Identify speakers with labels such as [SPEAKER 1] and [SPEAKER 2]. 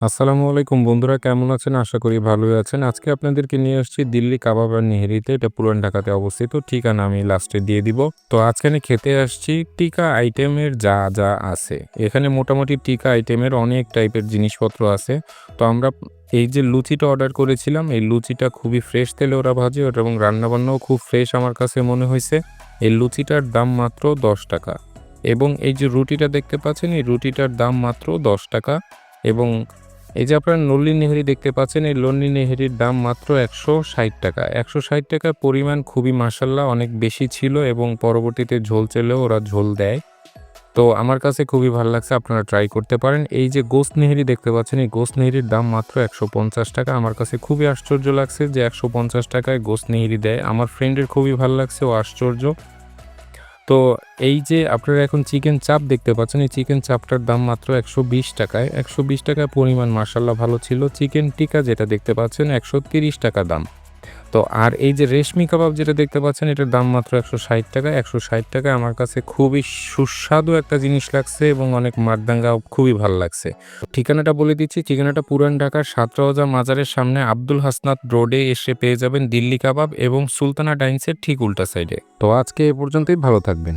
[SPEAKER 1] আসসালামু আলাইকুম বন্ধুরা, কেমন আছেন? আশা করি ভালোই আছেন। আজকে আপনাদেরকে নিয়ে আসছি দিল্লি কাবাব আর নেহেরিতে। এটা পুরান ঢাকাতে অবস্থিত। ঠিকানা আমি লাস্টে দিয়ে দিব। তো আজকে আমি খেতে আসছি টিকা আইটেমের যা আছে। এখানে মোটামুটি টিকা আইটেমের অনেক টাইপের জিনিসপত্র আছে। তো আমরা এই যে লুচিটা অর্ডার করেছিলাম, এই লুচিটা খুবই ফ্রেশ তেলে ওরা ভাজে এবং রান্নাবান্নাও খুব ফ্রেশ আমার কাছে মনে হইছে। এই লুচিটার দাম মাত্র ৳১০ এবং এই যে রুটিটা দেখতে পাচ্ছেন, এই রুটিটার দাম মাত্র ৳১০ এবং এই যে আপনারা নল্লি নেহেরি দেখতে পাচ্ছেন, এই নল্লি নেহেরির দাম মাত্র ৳১৬০। ৳১৬০ পরিমাণ খুবই মাশাআল্লাহ অনেক বেশি ছিল এবং পরবর্তীতে ঝোল চাইলেও ওরা ঝোল দেয়। তো আমার কাছে খুবই ভাল লাগছে, আপনারা ট্রাই করতে পারেন। এই যে গোশত নেহেরি দেখতে পাচ্ছেন, এই গোশত নেহেরির দাম মাত্র ৳১৫০। আমার কাছে খুবই আশ্চর্য লাগছে যে ৳১৫০ য় গোশত নেহেরি দেয়। আমার ফ্রেন্ডের খুবই ভাল লাগছে, ও আশ্চর্য। তো এই যে আপনারা এখন চিকেন চাপ দেখতে পাচ্ছেন, এই চিকেন চাপটার দাম মাত্র ৳১২০ য়। ৳১২০ পরিমাণ মাশাআল্লাহ ভালো ছিল। চিকেন টিক্কা যেটা দেখতে পাচ্ছেন ৳১৩০ দাম। তো আর এই যে রেশমি কাবাব যেটা দেখতে পাচ্ছেন, এটার দাম মাত্র ৳১৬০। ৳১৬০ আমার কাছে খুবই সুস্বাদু একটা জিনিস লাগছে এবং অনেক মারদাঙ্গাও খুবই ভাল লাগছে। ঠিকানাটা বলে দিচ্ছি, ঠিকানাটা পুরান ঢাকার সাতরওয়াজা মাজারের সামনে আব্দুল হাসনাত রোডে এসে পেয়ে যাবেন দিল্লি কাবাব এবং সুলতানা ডাইন্সের ঠিক উল্টা সাইডে। তো আজকে এ পর্যন্তই, ভালো থাকবেন।